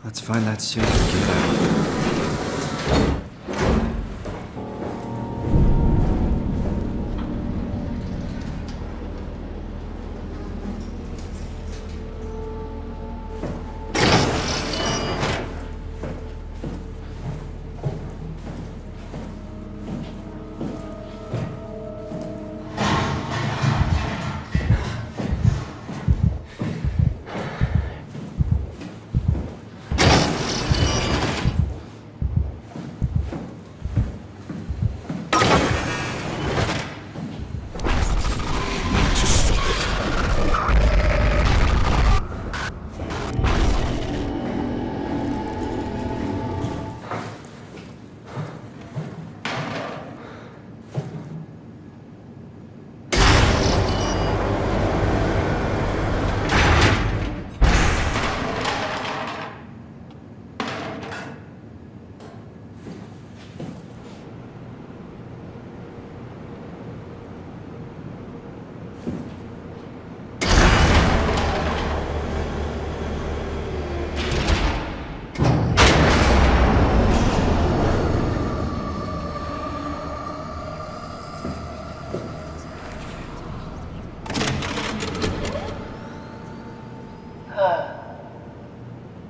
Let's find that suit and get out.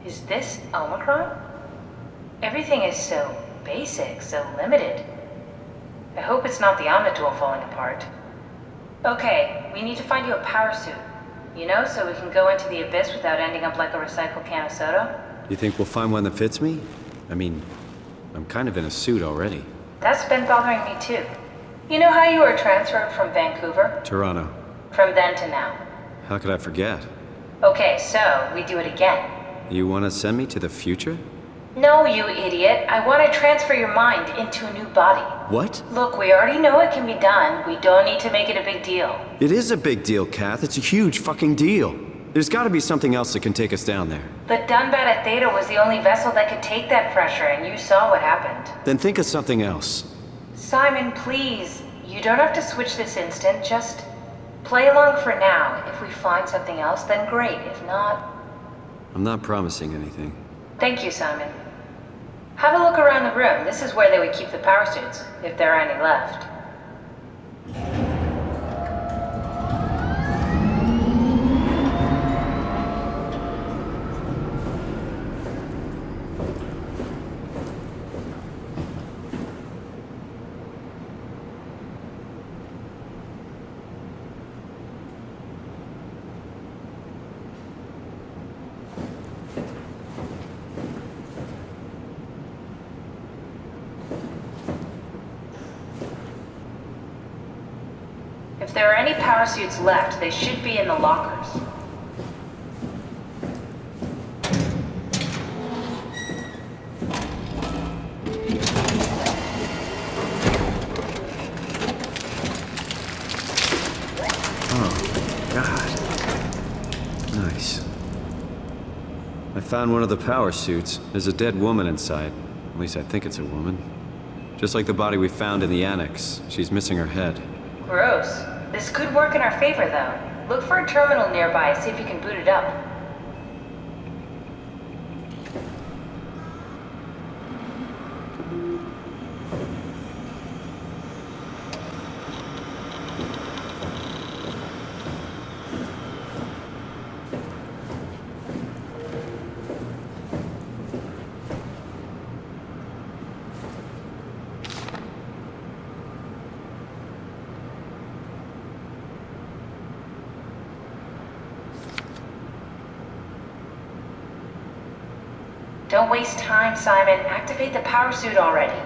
Is this Omicron? Everything is so basic, so limited. I hope it's not the Omnitool falling apart. Okay, we need to find you a power suit. You know, so we can go into the abyss without ending up like a recycled can of soda. You think we'll find one that fits me? I mean, I'm kind of in a suit already. That's been bothering me too. You know how you were transferred from Vancouver? Toronto. From then to now. How could I forget? Okay, so we do it again. You want to send me to the future? No, you idiot. I want to transfer your mind into a new body. What? Look, we already know it can be done. We don't need to make it a big deal. It is a big deal, Kath. It's a huge fucking deal. There's got to be something else that can take us down there. But Dunbat at Theta was the only vessel that could take that pressure, and you saw what happened. Then think of something else. Simon, please. You don't have to switch this instant. Just play along for now. If we find something else, then great. If not... I'm not promising anything. Thank you, Simon. Have a look around the room. This is where they would keep the power suits, if there are any left. If there are any power suits left, they should be in the lockers. Oh, God. Nice. I found one of the power suits. There's a dead woman inside. At least I think it's a woman. Just like the body we found in the annex. She's missing her head. Gross. This could work in our favor, though. Look for a terminal nearby, see if you can boot it up. Don't waste time, Simon. Activate the power suit already.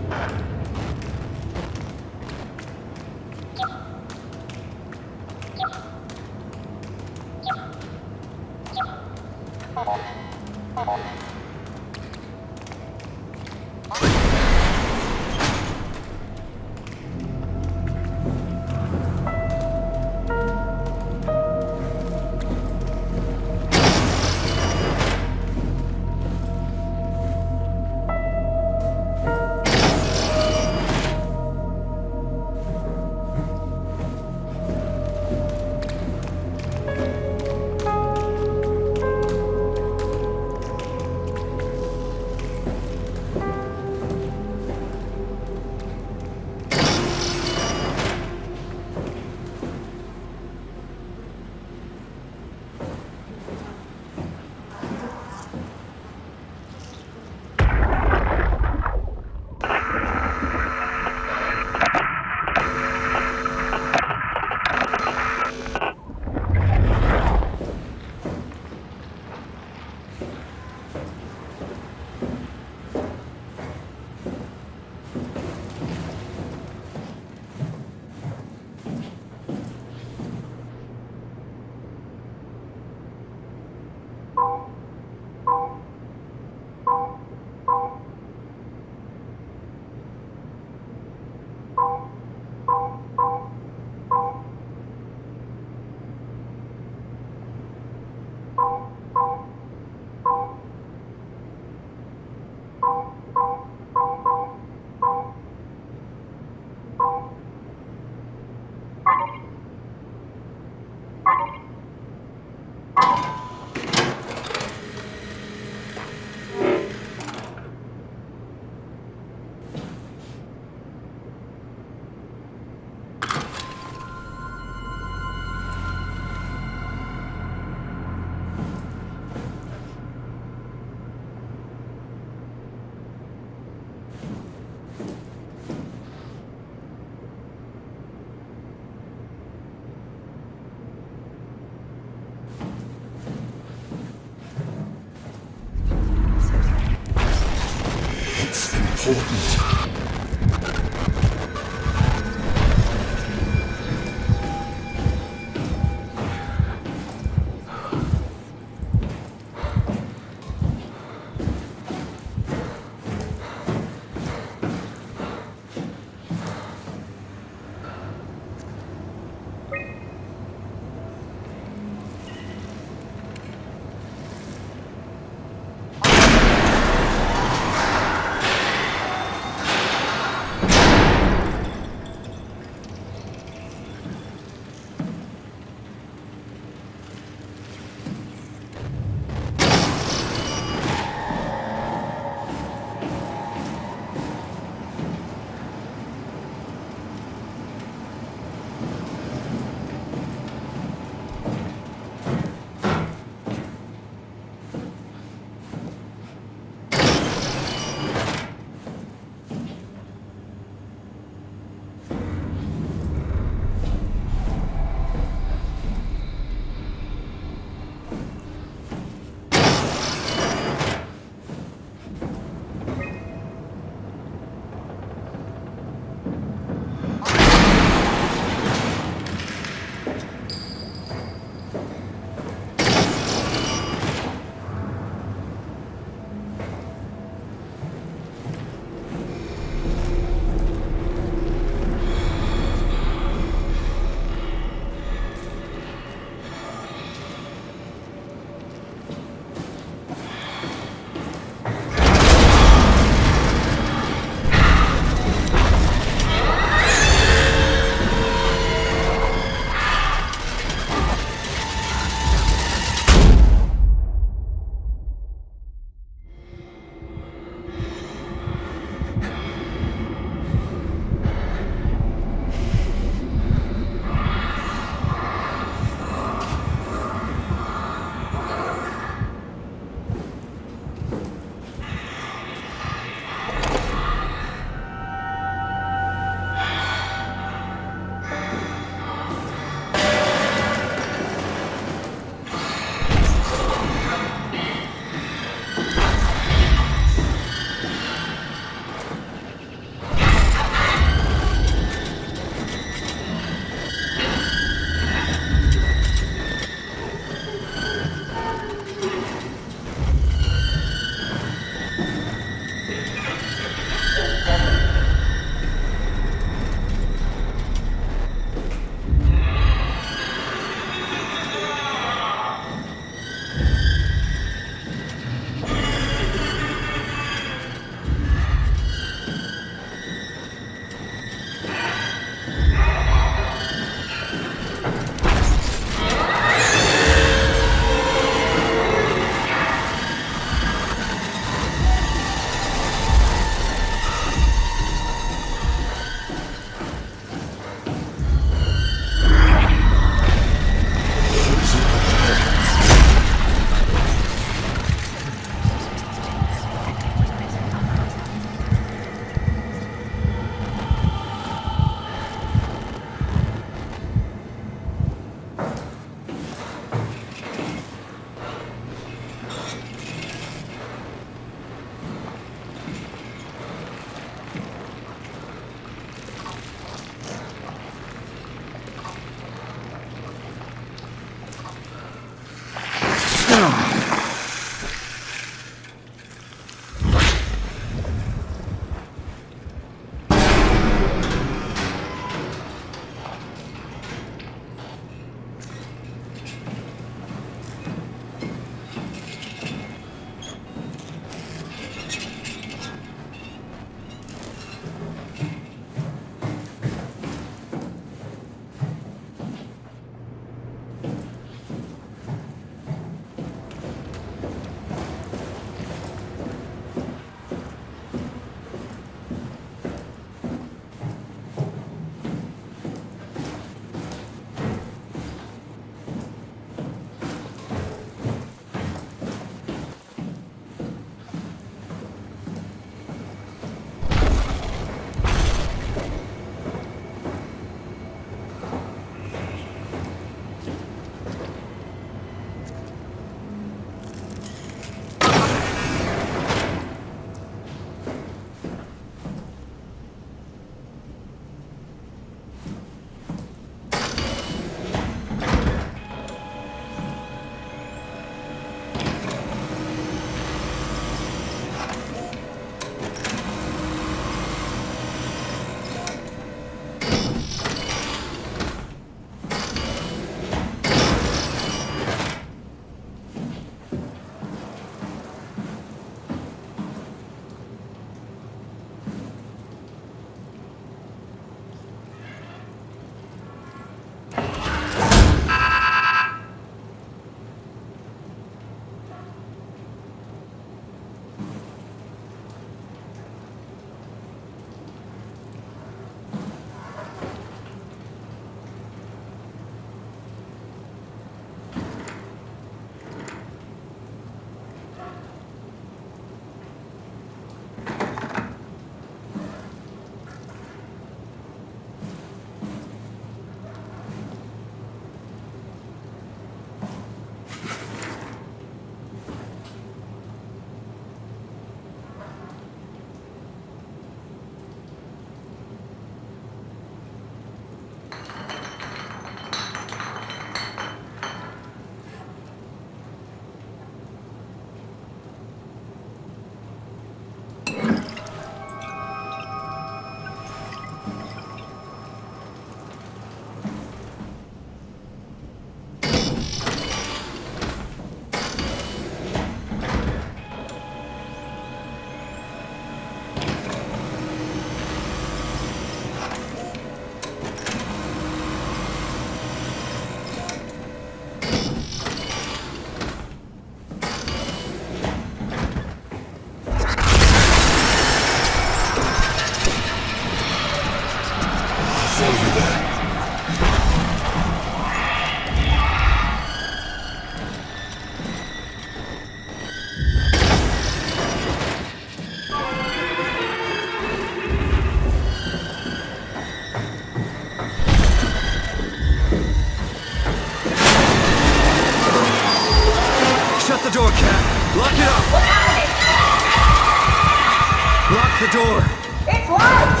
the door! It's locked!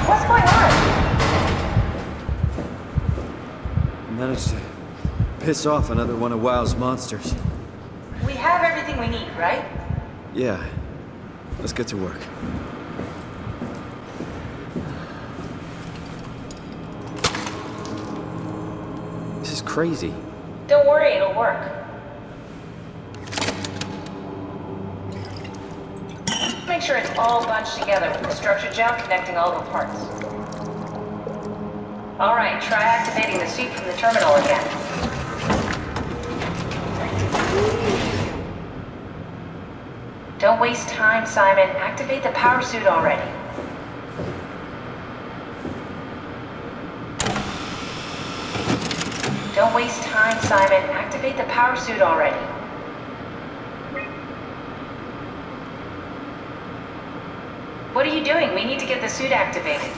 What's going on? I managed to piss off another one of WoW's monsters. We have everything we need, right? Yeah. Let's get to work. This is crazy. Don't worry, it'll work. Make sure it's all bunched together with the structure gel connecting all the parts. Alright, try activating the suit from the terminal again. Don't waste time, Simon. Activate the power suit already. Don't waste time, Simon. Activate the power suit already. What are you doing? We need to get the suit activated.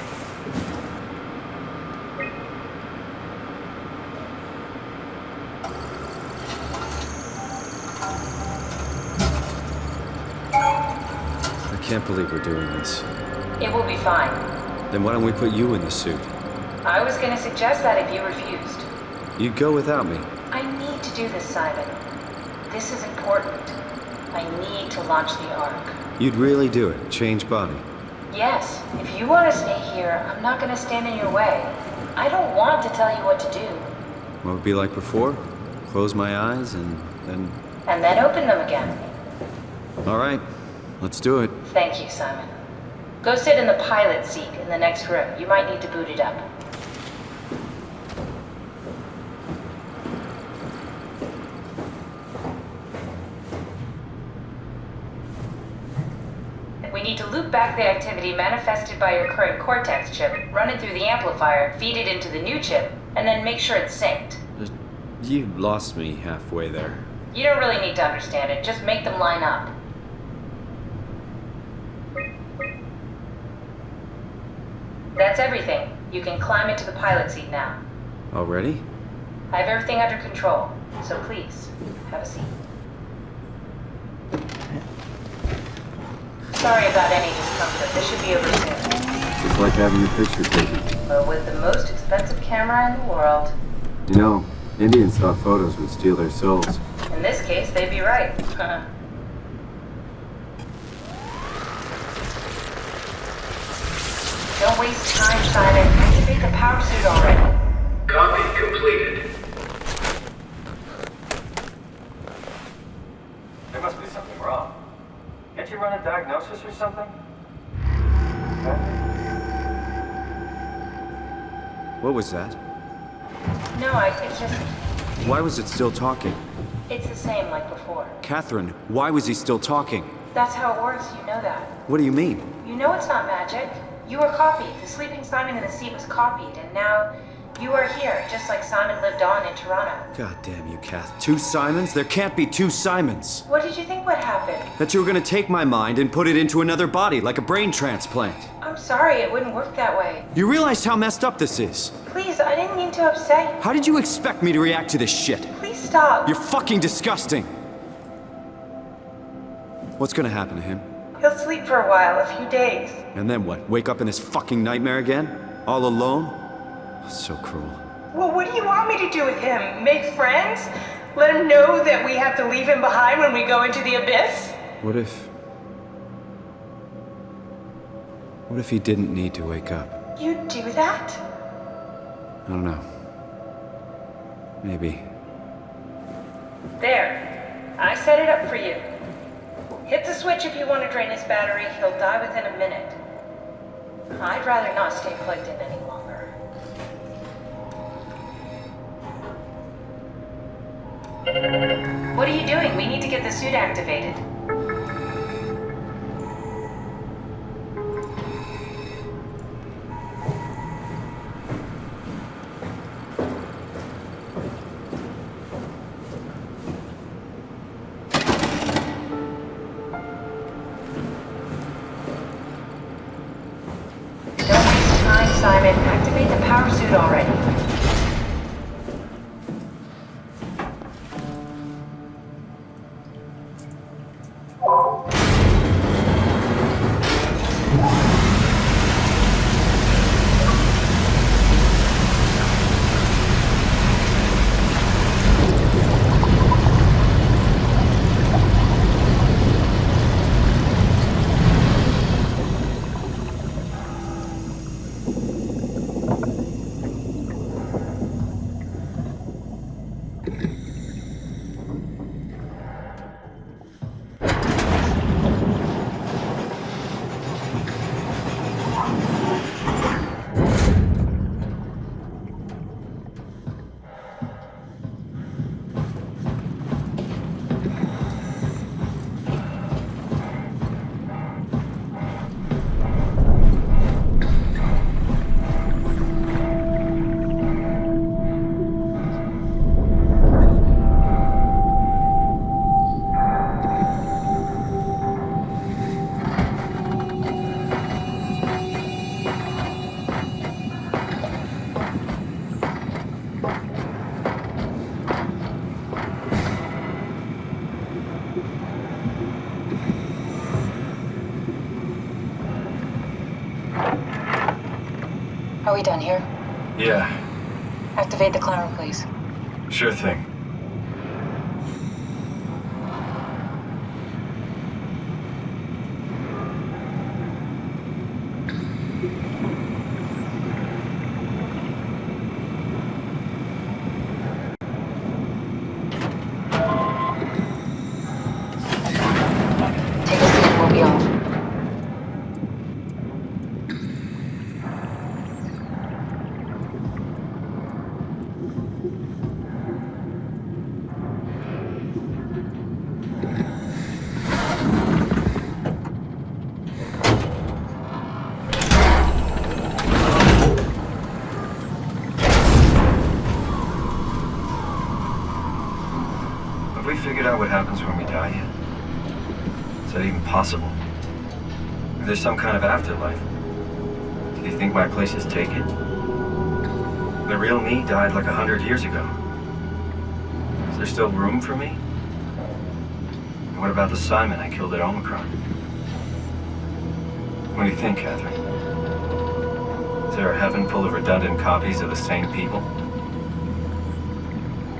I can't believe we're doing this. It will be fine. Then why don't we put you in the suit? I was going to suggest that if you refused. You'd go without me. I need to do this, Simon. This is important. I need to launch the Ark. You'd really do it? Change body? Yes. If you want to stay here, I'm not going to stand in your way. I don't want to tell you what to do. What would it be like before? Close my eyes and then... And then open them again. All right. Let's do it. Thank you, Simon. Go sit in the pilot seat in the next room. You might need to boot it up. We need to loop back the activity manifested by your current Cortex chip, run it through the amplifier, feed it into the new chip, and then make sure it's synced. You lost me halfway there. You don't really need to understand it, just make them line up. That's everything. You can climb into the pilot seat now. Already? I have everything under control, so please, have a seat. Sorry about any discomfort. This should be over soon. It's like having your picture taken. But with the most expensive camera in the world. You know, Indians thought photos would steal their souls. In this case, they'd be right. Don't waste time, Simon. Activate the power suit already. Copy completed. There must be something wrong. Can't you run a diagnosis or something? What was that? No, it's just... Why was it still talking? It's the same like before. Catherine, why was he still talking? That's how it works, you know that. What do you mean? You know it's not magic. You were copied. The sleeping Simon in the seat was copied, and now you are here, just like Simon lived on in Toronto. God damn you, Kath. 2 Simons? There can't be 2 Simons. What did you think would happen? That you were gonna take my mind and put it into another body, like a brain transplant. I'm sorry, it wouldn't work that way. You realize how messed up this is? Please, I didn't mean to upset you. How did you expect me to react to this shit? Please stop. You're fucking disgusting. What's gonna happen to him? He'll sleep for a while, a few days. And then what? Wake up in this fucking nightmare again? All alone? So cruel. Well, what do you want me to do with him? Make friends? Let him know that we have to leave him behind when we go into the abyss? What if he didn't need to wake up? You'd do that? I don't know. Maybe. There. I set it up for you. Hit the switch if you want to drain his battery. He'll die within a minute. I'd rather not stay plugged in any longer. What are you doing? We need to get the suit activated. Simon, activate the power suit already. Are we done here? Yeah, Activate the climber, please. sure thing. Take a seat and we'll be off. Have we figured out what happens when we die yet? Is that even possible? Is there some kind of afterlife? Do you think my place is taken? The real me died like 100 years ago. Is there still room for me? And what about the Simon I killed at Omicron? What do you think, Catherine? Is there a heaven full of redundant copies of the same people?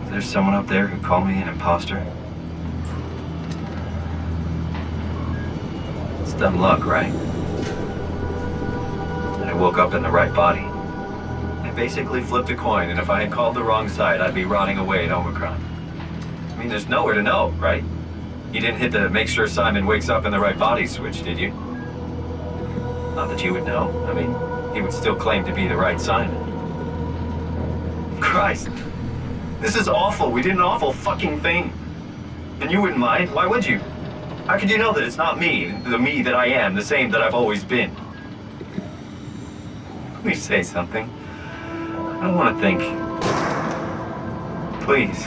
Is there someone up there who called me an imposter? It's dumb luck, right? I woke up in the right body. I basically flipped a coin, and if I had called the wrong side, I'd be rotting away at Omicron. I mean, there's nowhere to know, right? You didn't hit the make sure Simon wakes up in the right body switch, did you? Not that you would know. I mean, he would still claim to be the right Simon. Christ. This is awful. We did an awful fucking thing. And you wouldn't mind. Why would you? How could you know that it's not me, the me that I am, the same that I've always been? Let me say something. I don't want to think. Please.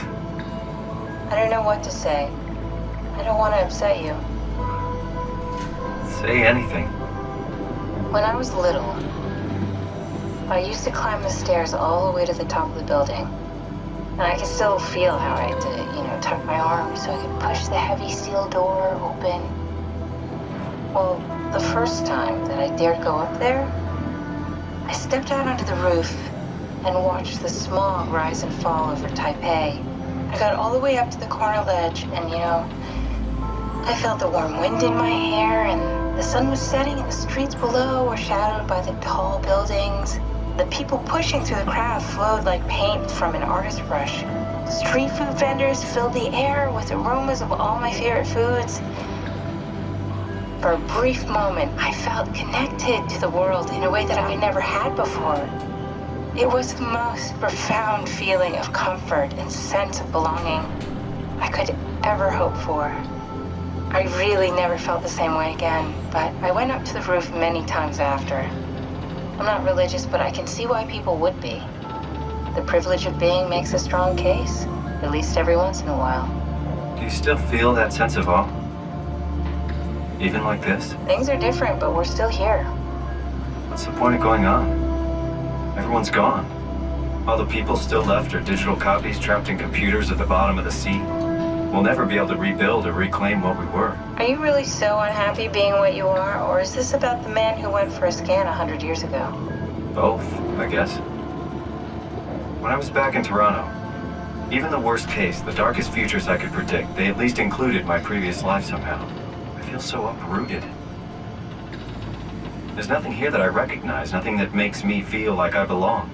I don't know what to say. I don't want to upset you. Say anything. When I was little, I used to climb the stairs all the way to the top of the building. And I can still feel how I had to, tuck my arms so I could push the heavy steel door open. Well, the first time that I dared go up there, I stepped out onto the roof and watched the smog rise and fall over Taipei. I got all the way up to the corner ledge and, I felt the warm wind in my hair and the sun was setting and the streets below were shadowed by the tall buildings. The people pushing through the crowd flowed like paint from an artist's brush. Street food vendors filled the air with aromas of all my favorite foods. For a brief moment, I felt connected to the world in a way that I never had before. It was the most profound feeling of comfort and sense of belonging I could ever hope for. I really never felt the same way again, but I went up to the roof many times after. I'm not religious, but I can see why people would be. The privilege of being makes a strong case, at least every once in a while. Do you still feel that sense of awe? Even like this? Things are different, but we're still here. What's the point of going on? Everyone's gone. All the people still left are digital copies trapped in computers at the bottom of the sea. We'll never be able to rebuild or reclaim what we were. Are you really so unhappy being what you are, or is this about the man who went for a scan 100 years ago? Both, I guess. When I was back in Toronto, even the worst case, the darkest futures I could predict, they at least included my previous life somehow. I feel so uprooted. There's nothing here that I recognize, nothing that makes me feel like I belong.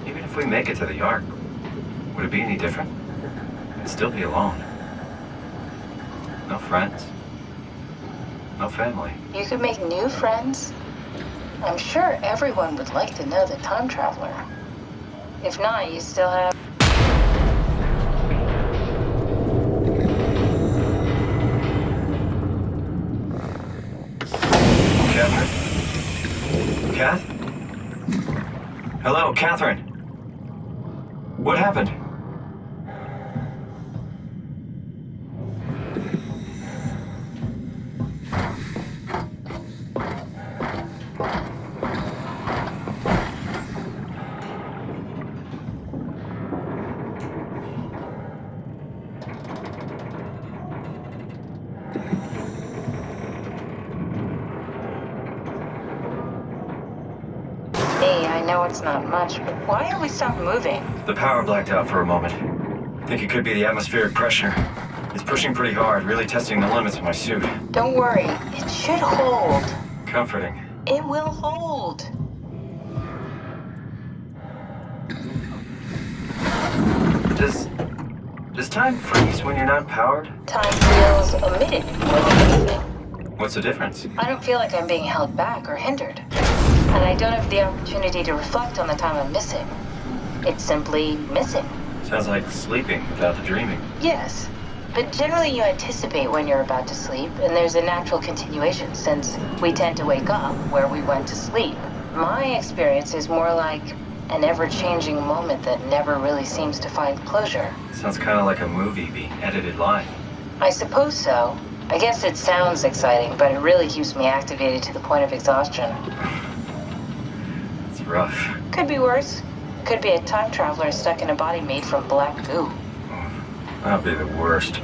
Even if we make it to the Ark, would it be any different? I'd still be alone. No friends. No family. You could make new friends. I'm sure everyone would like to know the time traveler. If not, you still have... Catherine? Kath? Hello, Catherine. What happened? know it's not much, but why don't we stop moving? The power blacked out for a moment. Think it could be the atmospheric pressure. It's pushing pretty hard, really testing the limits of my suit. Don't worry, it should hold. Comforting. It will hold. Does time freeze when you're not powered? Time feels omitted more than anything. What's the difference? I don't feel like I'm being held back or hindered. And I don't have the opportunity to reflect on the time I'm missing. It's simply missing. Sounds like sleeping without the dreaming. Yes, but generally you anticipate when you're about to sleep, and there's a natural continuation since we tend to wake up where we went to sleep. My experience is more like an ever-changing moment that never really seems to find closure. Sounds kind of like a movie being edited live. I suppose so. I guess it sounds exciting, but it really keeps me activated to the point of exhaustion. It's rough. Could be worse. Could be a time traveler stuck in a body made from black goo. That'd be the worst.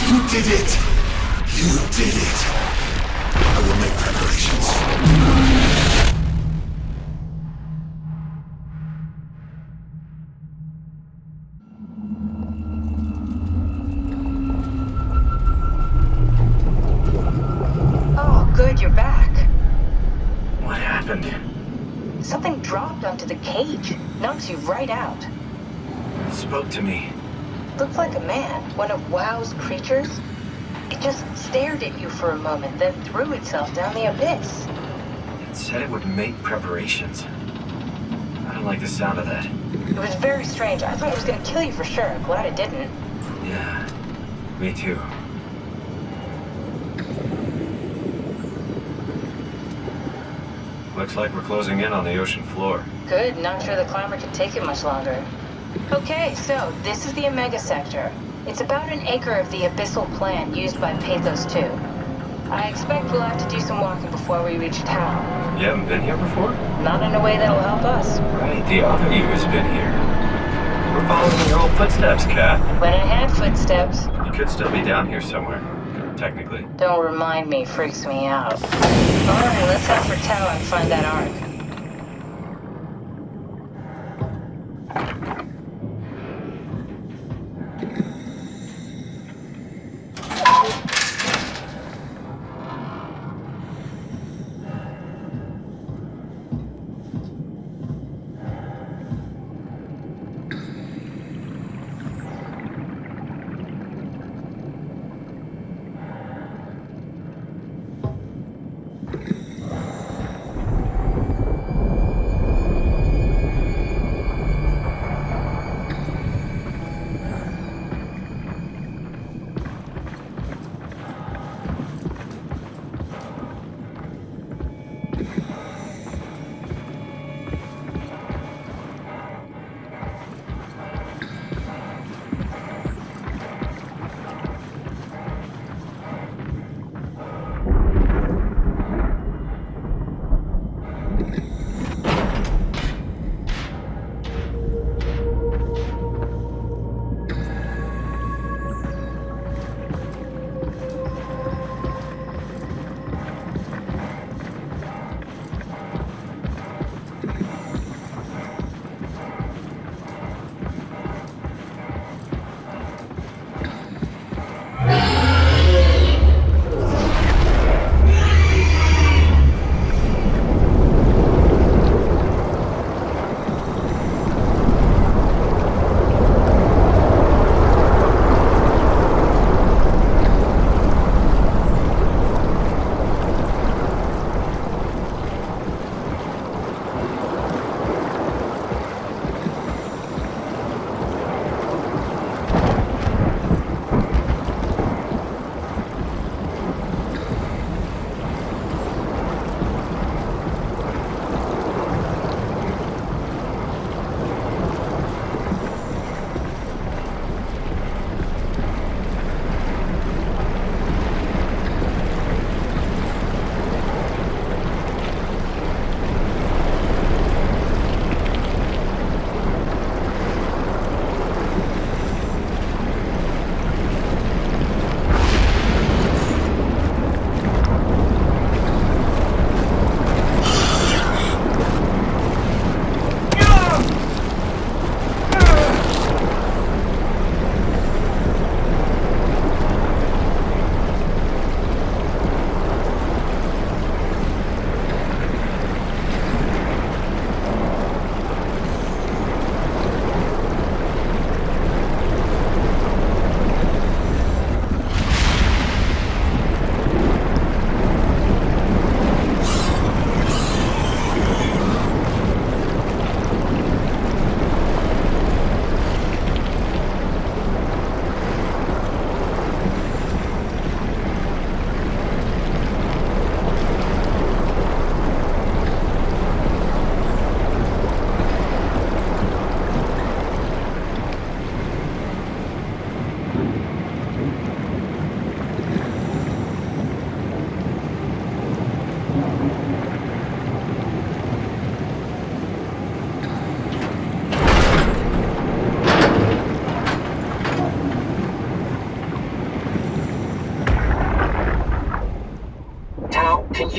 You did it! You did it! I will make preparations. Oh, good, you're back. What happened? Something dropped onto the cage. Knocks you right out. It spoke to me. Looked like a man, one of WoW's creatures. It just stared at you for a moment, then threw itself down the abyss. It said it would make preparations. I don't like the sound of that. It was very strange. I thought it was gonna kill you for sure. I'm glad it didn't. Yeah, me too. Looks like we're closing in on the ocean floor. Good, not sure the climber can take it much longer. Okay, so this is the Omega Sector. It's about an acre of the abyssal plan used by Pathos 2. I expect we'll have to do some walking before we reach town. You haven't been here before? Not in a way that'll help us. Right, the other you has been here. We're following your old footsteps, Kat. When I had footsteps. You could still be down here somewhere, technically. Don't remind me, freaks me out. Alright, let's head for town and find that ark.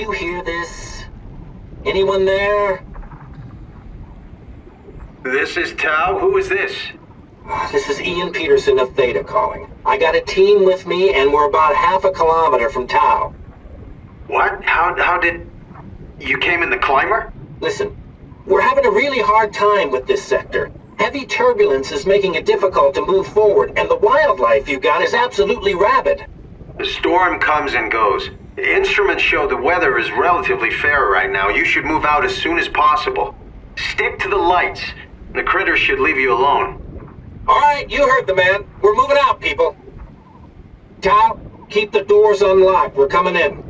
you hear this? Anyone there? This is Tau. Who is this? This is Ian Peterson of Theta calling. I got a team with me, and we're about half a kilometer from Tau. What? How did... You came in the climber? Listen, we're having a really hard time with this sector. Heavy turbulence is making it difficult to move forward, and the wildlife you got is absolutely rabid. The storm comes and goes. The instruments show the weather is relatively fair right now. You should move out as soon as possible. Stick to the lights. The critters should leave you alone. All right, you heard the man. We're moving out, people. Tau, keep the doors unlocked. We're coming in.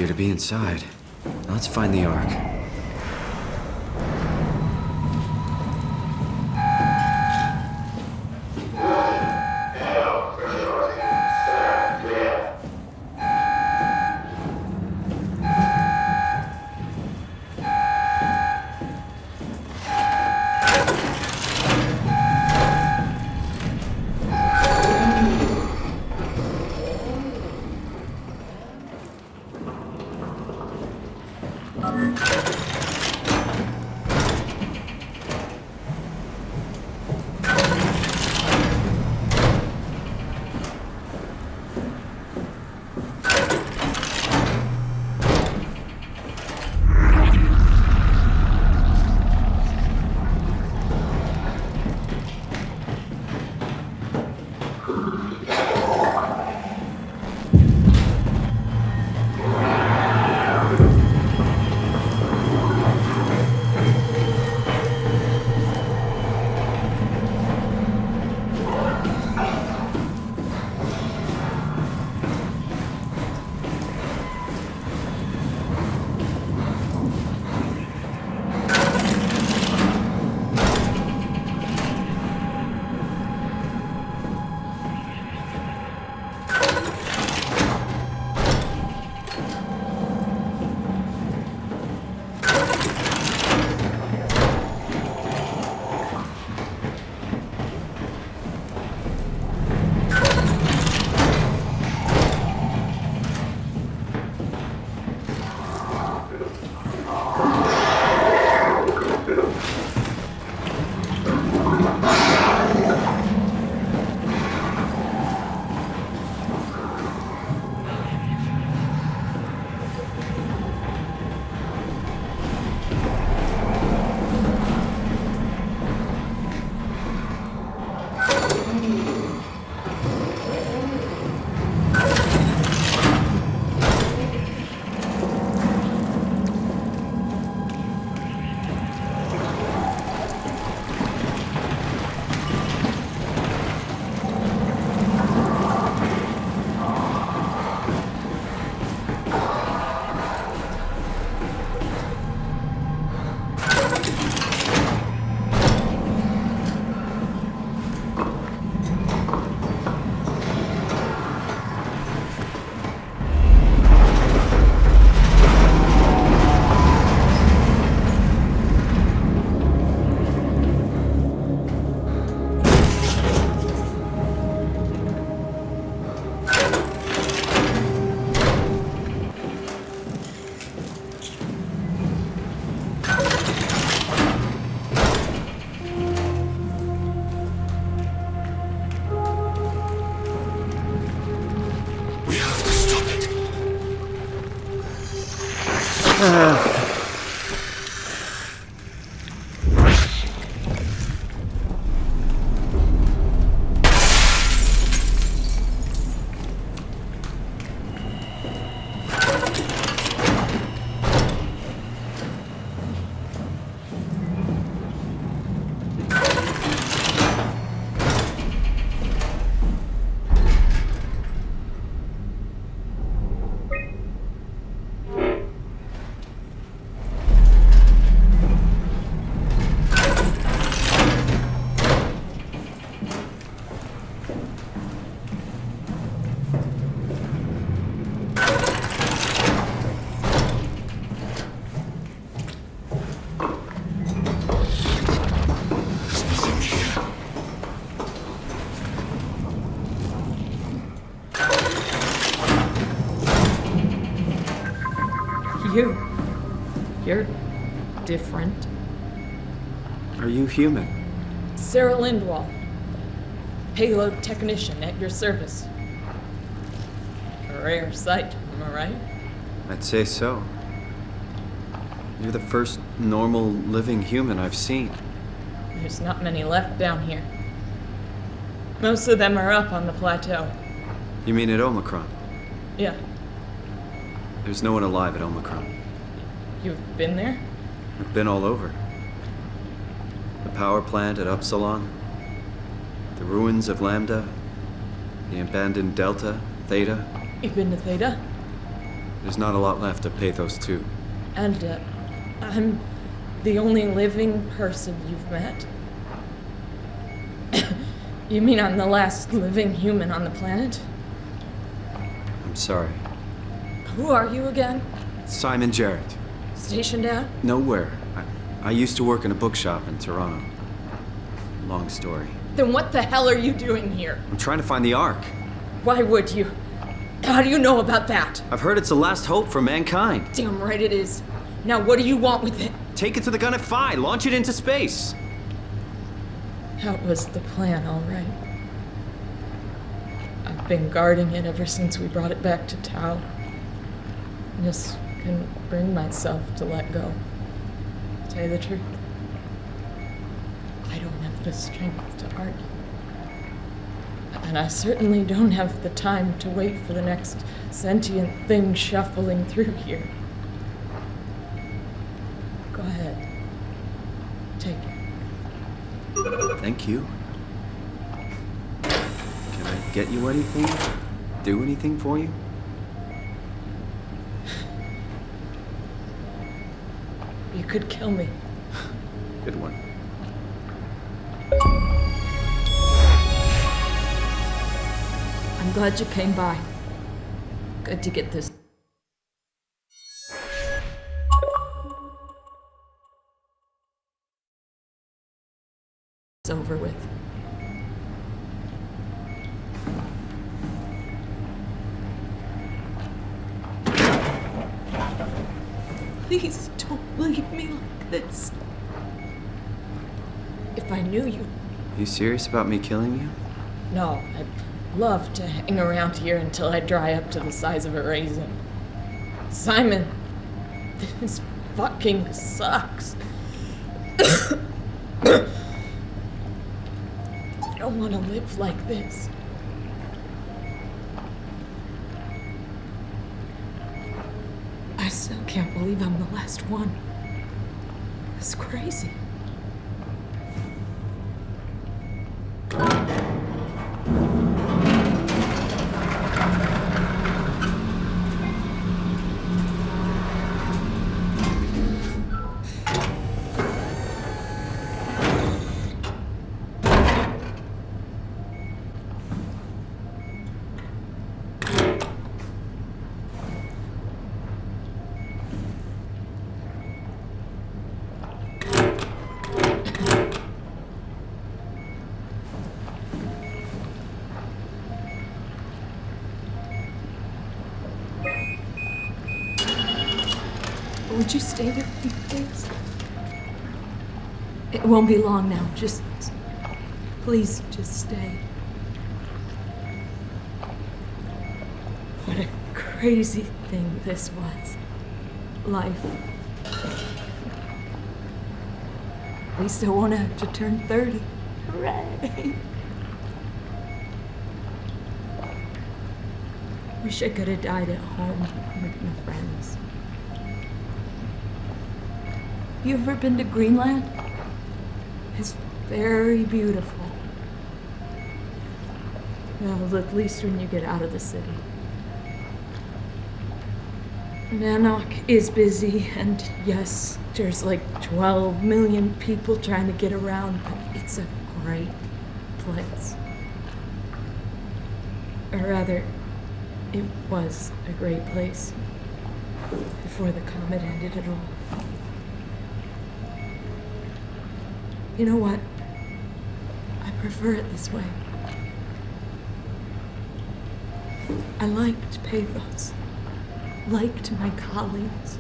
appear to be inside. Let's find the Ark. You're different. Are you human? Sarah Lindwall, payload technician at your service. A rare sight, am I right? I'd say so. You're the first normal living human I've seen. There's not many left down here. Most of them are up on the plateau. You mean at Omicron? Yeah. There's no one alive at Omicron. You've been there? I've been all over. The power plant at Upsilon, the ruins of Lambda, the abandoned Delta, Theta. You've been to Theta? There's not a lot left of Pathos 2. And, I'm the only living person you've met? You mean I'm the last living human on the planet? I'm sorry. Who are you again? Simon Jarrett. Stationed out? Nowhere. I used to work in a bookshop in Toronto. Long story. Then what the hell are you doing here? I'm trying to find the Ark. Why would you? How do you know about that? I've heard it's the last hope for mankind. Damn right it is. Now what do you want with it? Take it to the Gunnet Phi. Launch it into space. That was the plan, all right. I've been guarding it ever since we brought it back to Tau. Just couldn't bring myself to let go. To tell you the truth, I don't have the strength to argue. And I certainly don't have the time to wait for the next sentient thing shuffling through here. Go ahead. Take it. Thank you. Can I get you anything? Do anything for you? You could kill me. Good one. I'm glad you came by. Good to get this over with. Please don't leave me like this. If I knew you... You serious about me killing you? No, I'd love to hang around here until I dry up to the size of a raisin. Simon, this fucking sucks. I don't want to live like this. I still can't believe I'm the last one. It's crazy. Would you stay with me, please? It won't be long now. Just... please, just stay. What a crazy thing this was. Life. At least I won't have to turn 30. Hooray! Wish I could have died at home with my friends. You ever been to Greenland? It's very beautiful. Well, at least when you get out of the city. Nanook is busy, and yes, there's like 12 million people trying to get around, but it's a great place. Or rather, it was a great place before the comet ended it all. You know what? I prefer it this way. I liked Pathos. Liked my colleagues.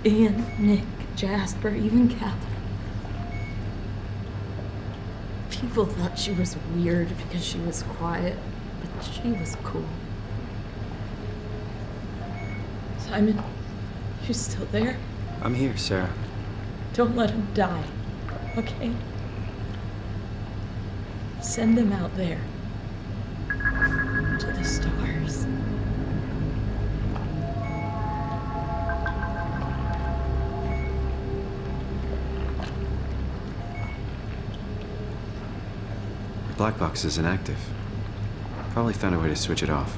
Ian, Nick, Jasper, even Catherine. People thought she was weird because she was quiet, but she was cool. Simon, you still there? I'm here, Sarah. Don't let him die, okay? Send them out there. To the stars. The black box is inactive. Probably found a way to switch it off.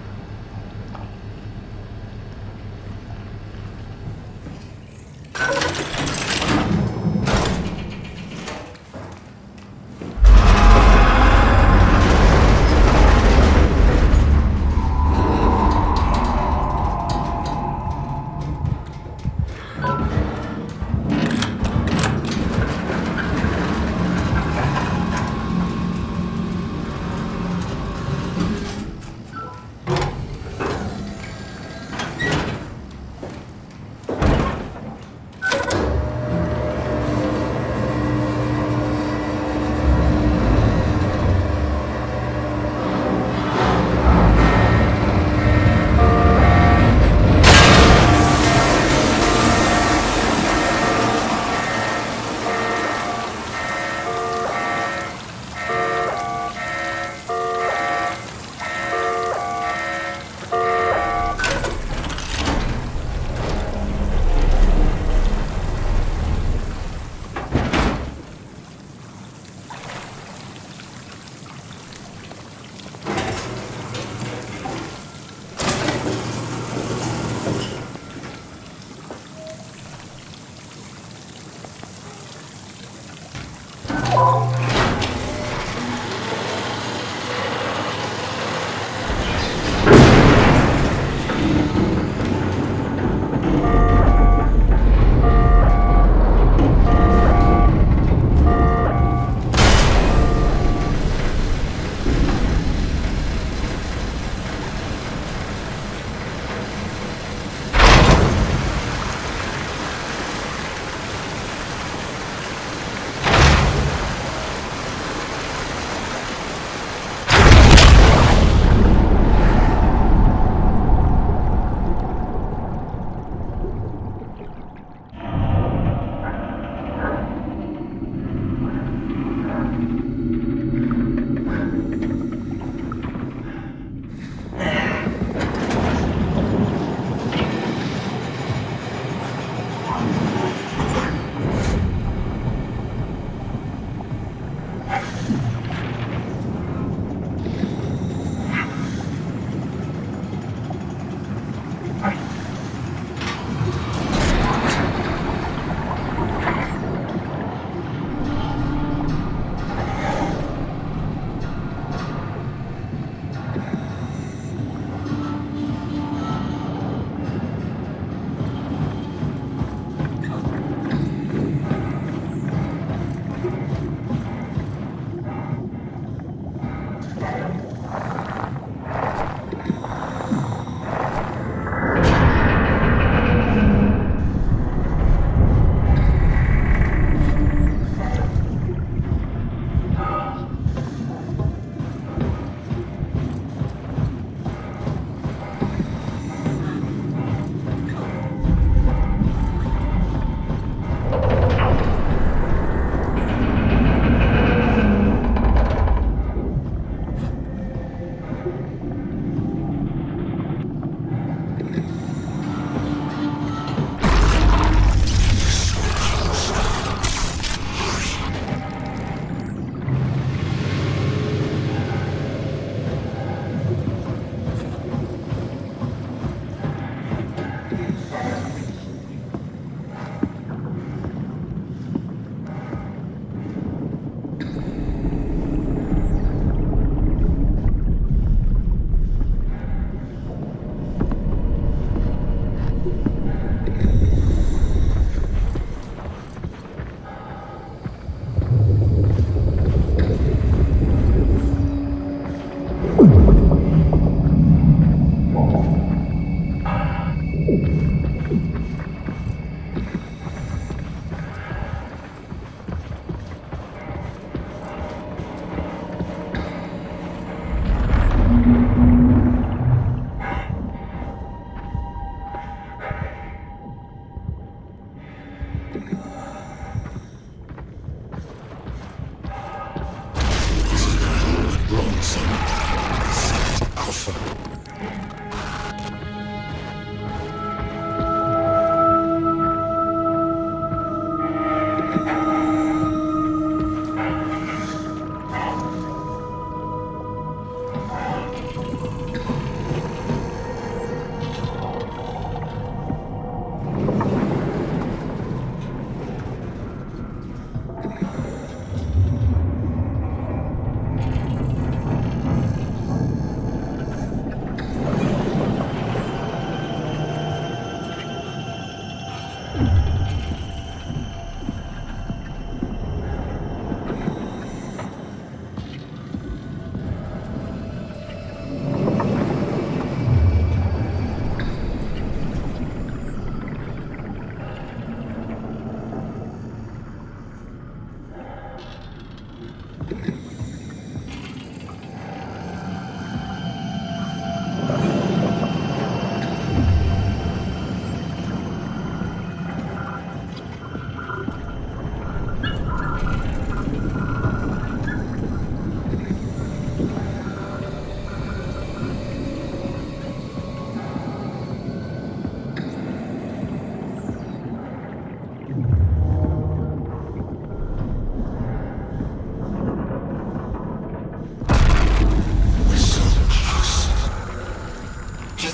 Alpha.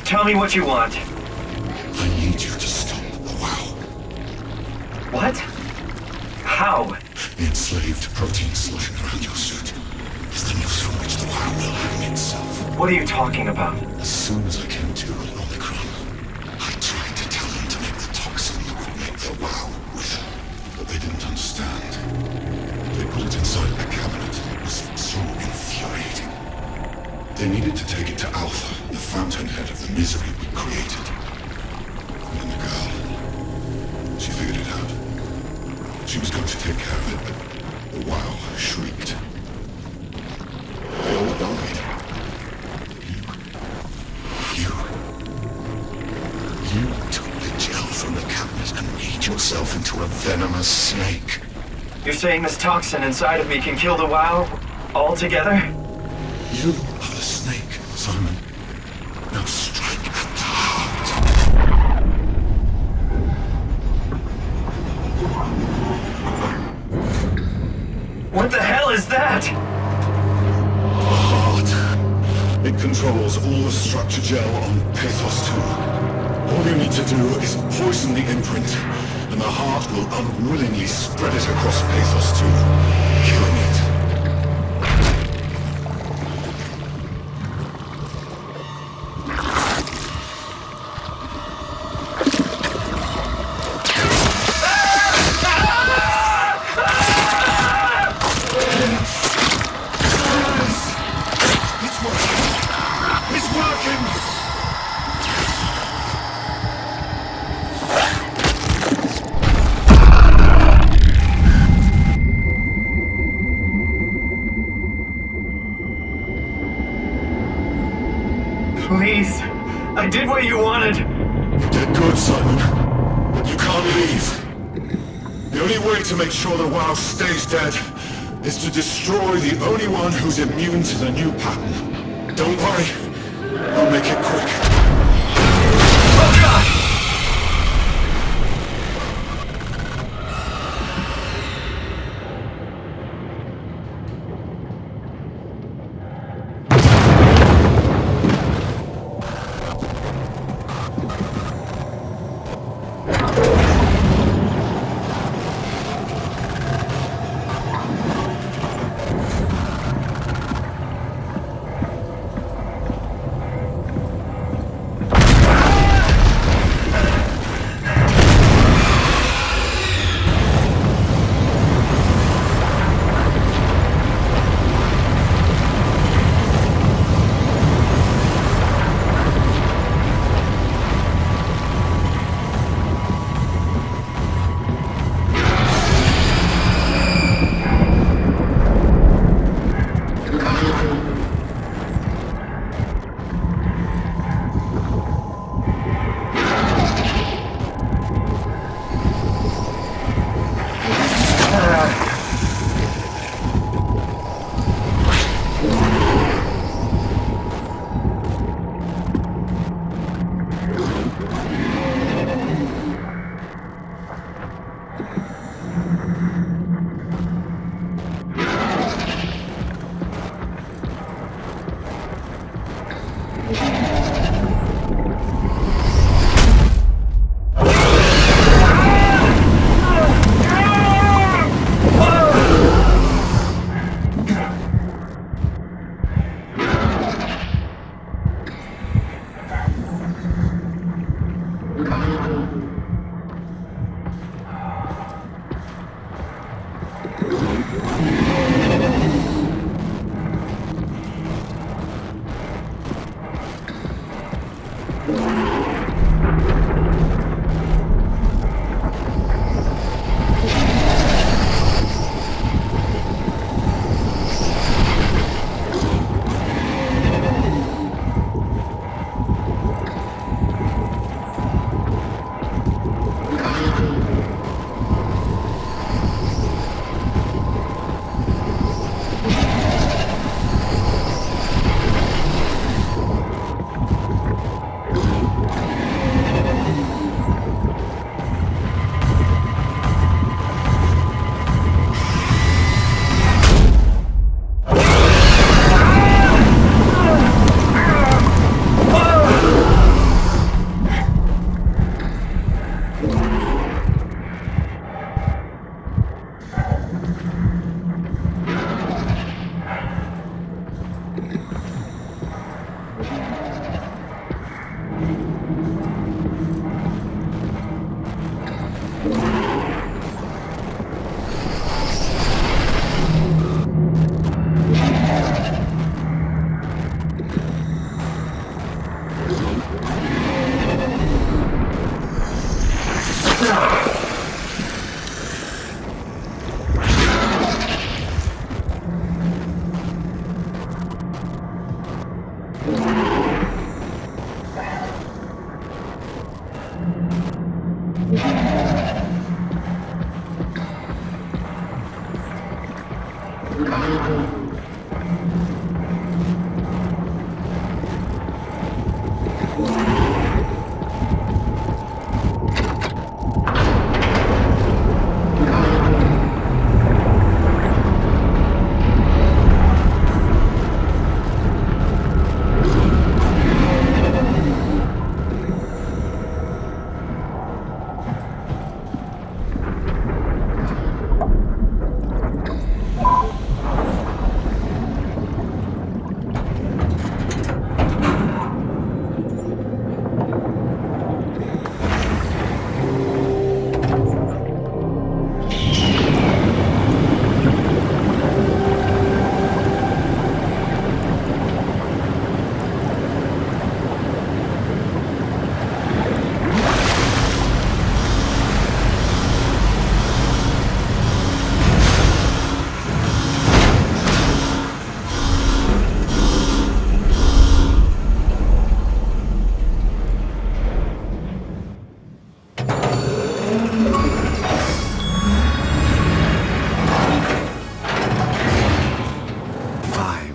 Tell me what you want. I need you to stop the WoW. What? How? The enslaved protein slushing around your suit is the noose from which the WoW will hang itself. What are you talking about? As soon as I came to Omicron, I tried to tell them to make the toxin that would make their WoW wither, but they didn't understand. They put it inside a cabinet. It was so infuriating. They needed to take it to Alpha, the fountainhead of the misery we created. And then the girl, she figured it out. She was going to take care of it, but the WoW shrieked. They all died. You took the gel from the cabinet and made yourself into a venomous snake. You're saying this toxin inside of me can kill the WoW altogether? You are the snake, Simon. Now strike at the heart. What the hell is that? The heart. It controls all the structure gel on Pathos 2. All you need to do is poison the imprint, and the heart will unwillingly spread it across Pathos 2, killing it. Please, I did what you wanted. You did good, Simon. But you can't leave. The only way to make sure the WoW stays dead is to destroy the only one who's immune to the new pattern. Don't worry. I'll make it quick. Oh God!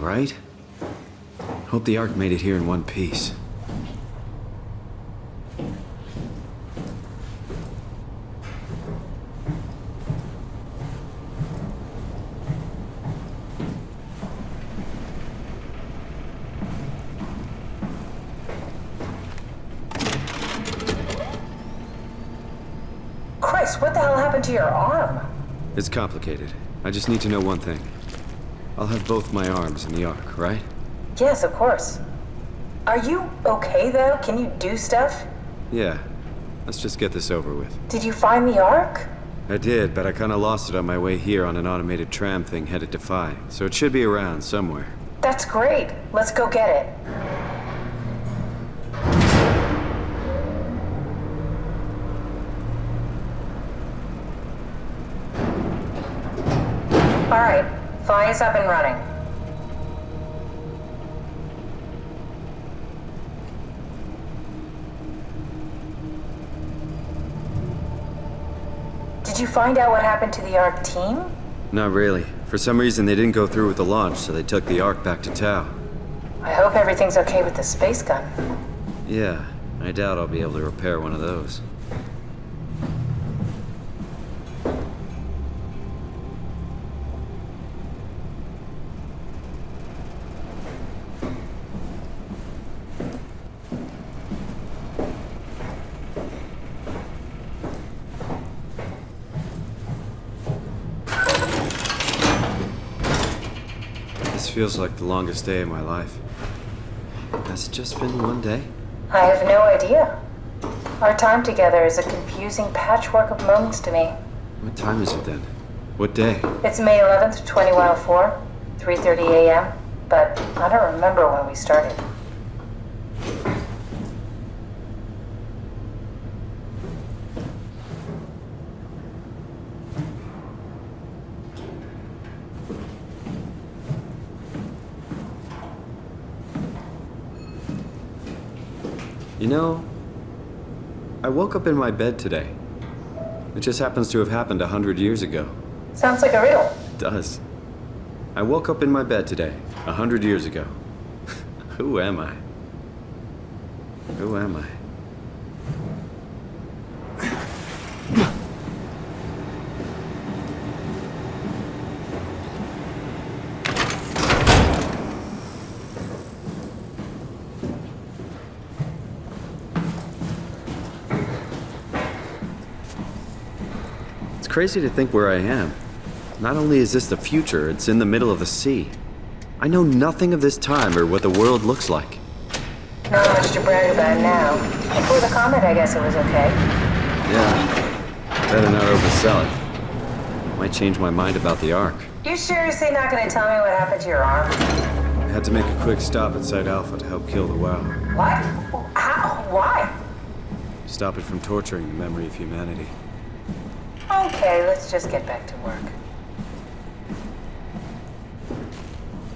right? Hope the Ark made it here in one piece. Chris, what the hell happened to your arm? It's complicated. I just need to know one thing. I'll have both my arms in the Ark, right? Yes, of course. Are you okay, though? Can you do stuff? Yeah. Let's just get this over with. Did you find the Ark? I did, but I kinda lost it on my way here on an automated tram thing headed to Phi, so it should be around somewhere. That's great. Let's go get it. All right, Phi is up and running. Did you find out what happened to the Ark team? Not really. For some reason, they didn't go through with the launch, so they took the Ark back to Tau. I hope everything's okay with the space gun. Yeah, I doubt I'll be able to repair one of those. This feels like the longest day of my life. Has it just been one day? I have no idea. Our time together is a confusing patchwork of moments to me. What time is it then? What day? It's May 11th, 2104, 3:30 a.m., but I don't remember when we started. You know, I woke up in my bed today. It just happens to have happened 100 years ago. Sounds like a riddle. It does. I woke up in my bed today, 100 years ago. Who am I? Who am I? It's crazy to think where I am. Not only is this the future, it's in the middle of the sea. I know nothing of this time or what the world looks like. Not much to brag about now. Before the comet, I guess it was okay. Yeah, better not oversell it. Might change my mind about the Ark. You seriously not gonna tell me what happened to your arm? I had to make a quick stop at Site Alpha to help kill the WoW. What? How? Why? Stop it from torturing the memory of humanity. Okay, let's just get back to work.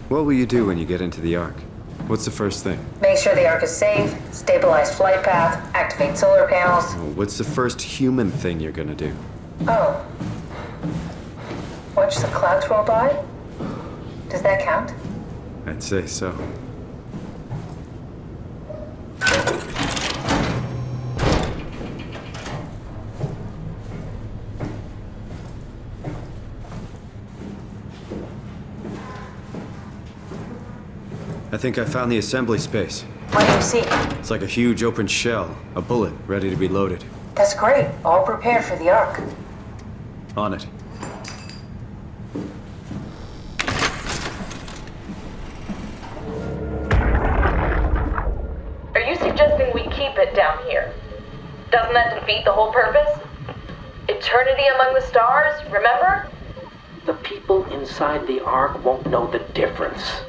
What will you do when you get into the Ark? What's the first thing? Make sure the Ark is safe, stabilize flight path, activate solar panels. Oh, what's the first human thing you're gonna do? Oh. Watch the clouds roll by? Does that count? I'd say so. I think I found the assembly space. What do you see? It's like a huge open shell, a bullet ready to be loaded. That's great. All prepared for the Ark. On it. Are you suggesting we keep it down here? Doesn't that defeat the whole purpose? Eternity among the stars, remember? The people inside the Ark won't know the difference.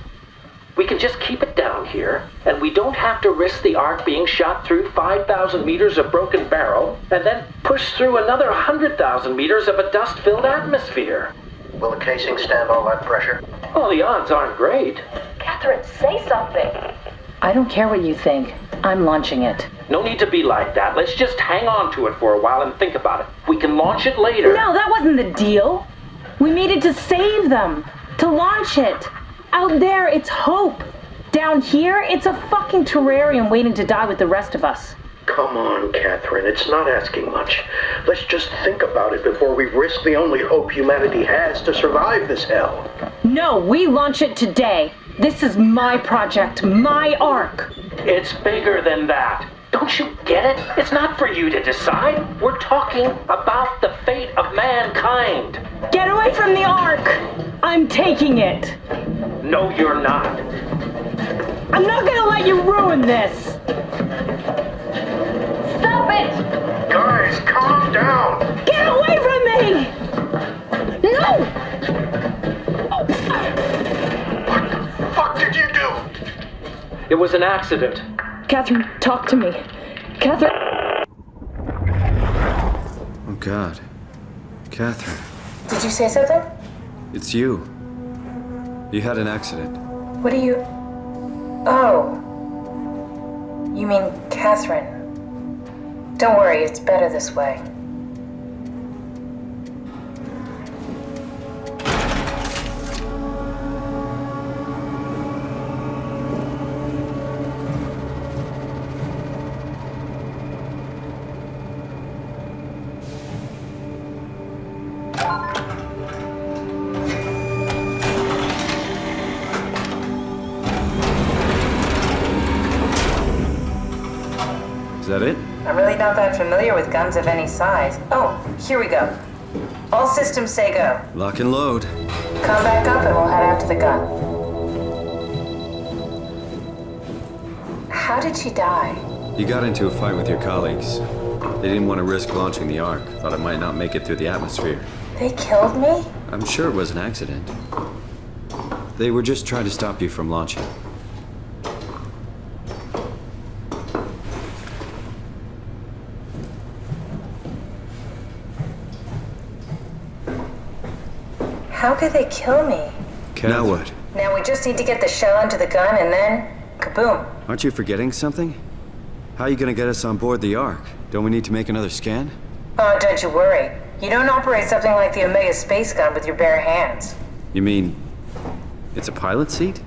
We can just keep it down here, and we don't have to risk the Ark being shot through 5,000 meters of broken barrel, and then push through another 100,000 meters of a dust-filled atmosphere. Will the casing stand all that pressure? Well, the odds aren't great. Catherine, say something. I don't care what you think. I'm launching it. No need to be like that. Let's just hang on to it for a while and think about it. We can launch it later. No, that wasn't the deal. We made it to save them. To launch it. Out there, it's hope. Down here, it's a fucking terrarium waiting to die with the rest of us. Come on, Catherine, it's not asking much. Let's just think about it before we risk the only hope humanity has to survive this hell. No, we launch it today. This is my project, my ark. It's bigger than that. Don't you get it? It's not for you to decide. We're talking about the fate of mankind. Get away from the ark! I'm taking it. No, you're not. I'm not gonna let you ruin this. Stop it! Guys, calm down! Get away from me! No! What the fuck did you do? It was an accident. Catherine, talk to me. Catherine. Oh, God. Catherine, Did you say something? it's you. You had an accident. What do you... Oh. You mean Catherine. Don't worry, it's better this way. Is that it? I'm really not that familiar with guns of any size. Oh, here we go. All systems say go. Lock and load. Come back up and we'll head out to the gun. How did she die? You got into a fight with your colleagues. They didn't want to risk launching the Ark. Thought it might not make it through the atmosphere. They killed me? I'm sure it was an accident. They were just trying to stop you from launching. How could they kill me? Now what? Now we just need to get the shell into the gun and then... kaboom. Aren't you forgetting something? How are you gonna get us on board the Ark? Don't we need to make another scan? Oh, don't you worry. You don't operate something like the Omega space gun with your bare hands. You mean... it's a pilot seat?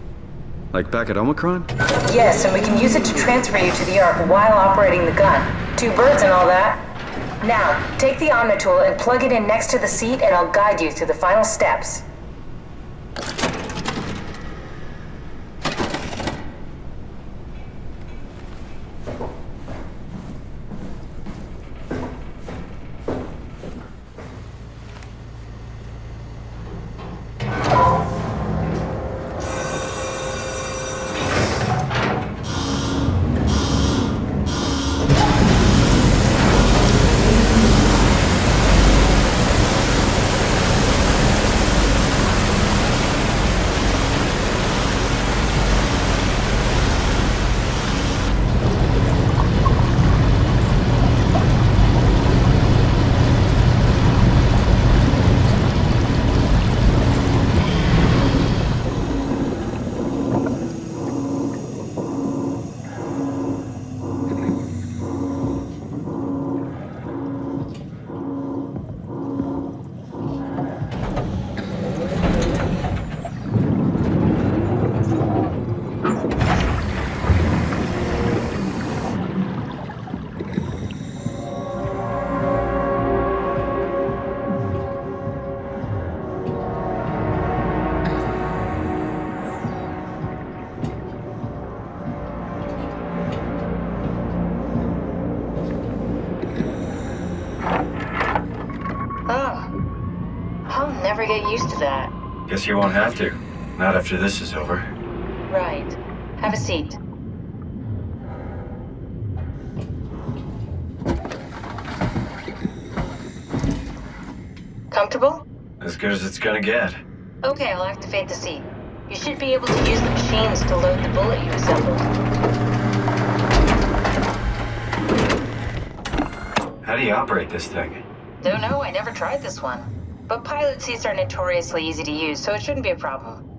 Like back at Omicron? Yes, and we can use it to transfer you to the Ark while operating the gun. 2 birds and all that. Now, take the Omnitool and plug it in next to the seat and I'll guide you through the final steps. Never get used to that. Guess you won't have to. Not after this is over. Right. Have a seat. Comfortable? As good as it's gonna get. Okay, I'll activate the seat. You should be able to use the machines to load the bullet you assembled. How do you operate this thing? Don't know, I never tried this one. But pilot seats are notoriously easy to use, so it shouldn't be a problem.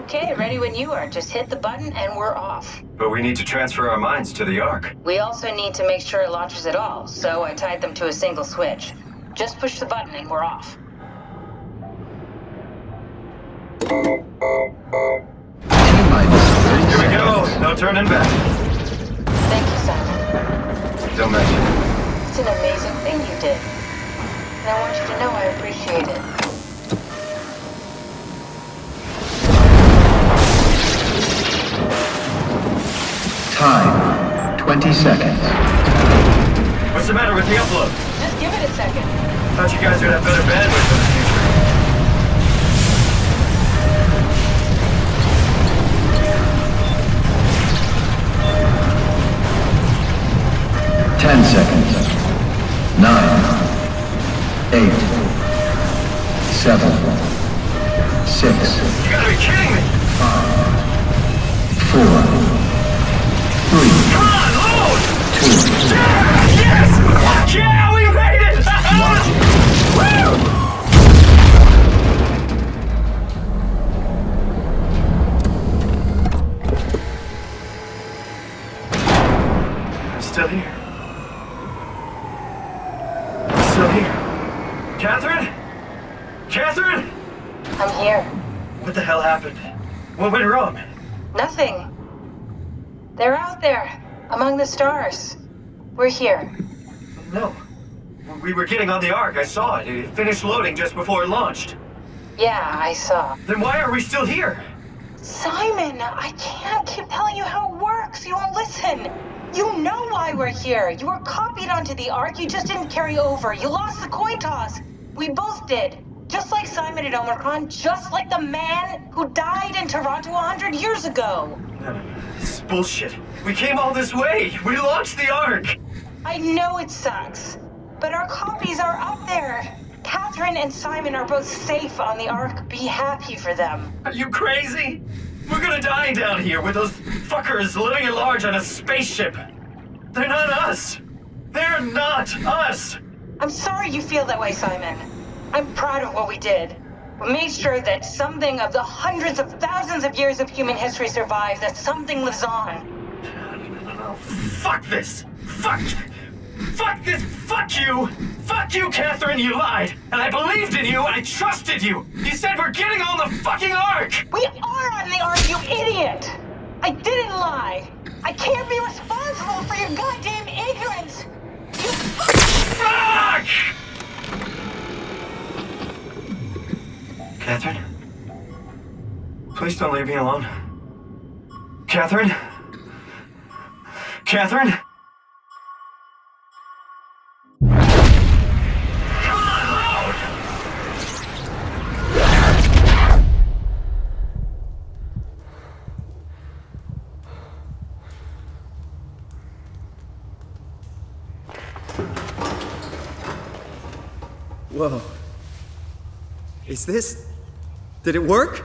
Okay, ready when you are. Just hit the button and we're off. But we need to transfer our minds to the Ark. We also need to make sure it launches at all, so I tied them to a single switch. Just push the button and we're off. Here we go. No turning back. Thank you, Simon. Don't mention it. It's an amazing thing you did. And I want you to know I appreciate it. Time, 20 seconds. What's the matter with the upload? Just give it a second. Thought you guys would have better bandwidth in the future. 10 seconds. 9, 8, 7, 6. You gotta be kidding me! 5, 4, 3. Come on, load! 2. Yes! Yeah, we made it! Woo! I'm still here. I'm still here. Catherine? Catherine? I'm here. What the hell happened? What went wrong? Nothing. They're out there, among the stars. We're here. No. We were getting on the Ark. I saw it. It finished loading just before it launched. Yeah, I saw. Then why are we still here? Simon, I can't keep telling you how it works. You won't listen. You know why we're here. You were copied onto the Ark. You just didn't carry over. You lost the coin toss. We both did. Just like Simon at Omicron, just like the man who died in Toronto 100 years ago. No. This is bullshit. We came all this way. We launched the Ark. I know it sucks, but our copies are up there. Catherine and Simon are both safe on the Ark. Be happy for them. Are you crazy? We're gonna die down here with those fuckers living at large on a spaceship. They're not us. They're not us. I'm sorry you feel that way, Simon. I'm proud of what we did. We made sure that something of the hundreds of thousands of years of human history survives, that something lives on. No. Fuck this. Fuck this. Fuck you. Fuck you, Catherine. You lied. And I believed in you. I trusted you. You said we're getting on the fucking Ark. We are on the Ark, you idiot. I didn't lie. I can't be responsible for your goddamn ignorance. You Fuck! Catherine? Please don't leave me alone. Catherine? Catherine? Come on, load! Whoa. Is this... Did it work?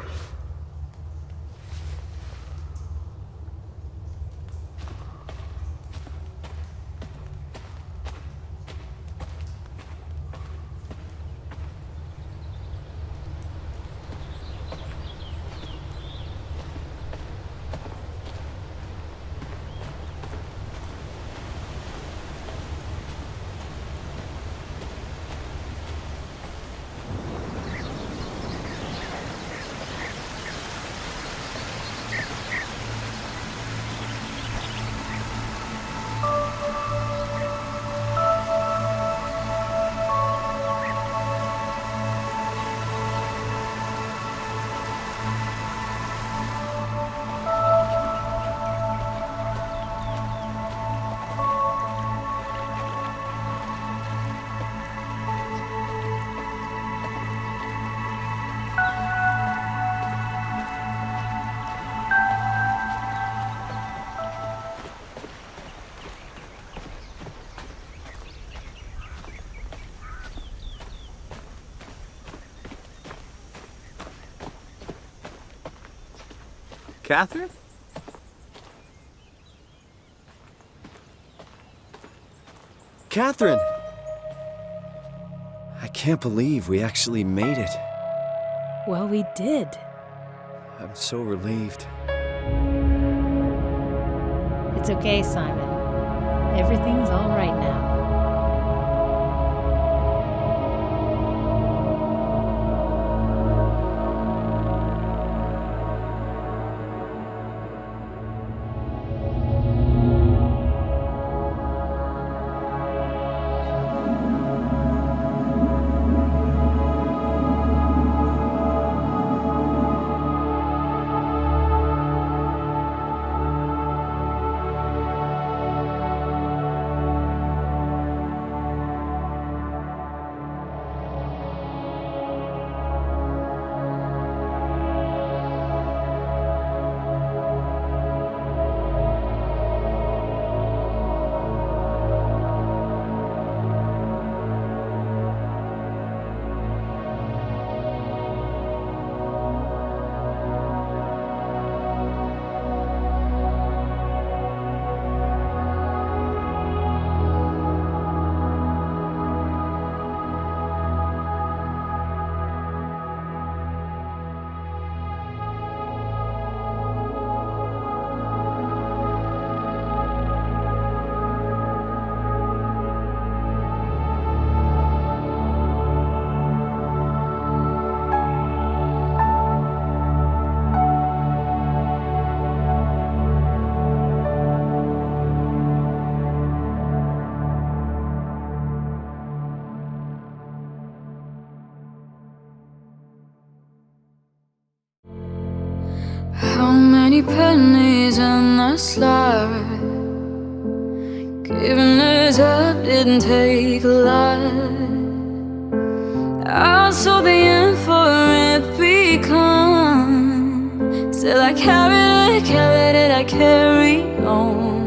Catherine? Catherine! I can't believe we actually made it. Well, we did. I'm so relieved. It's okay, Simon. Everything's all right now. How many pennies in the slide? Giving it up didn't take a lot. I saw the end for it become. Still I carried it, I carry on.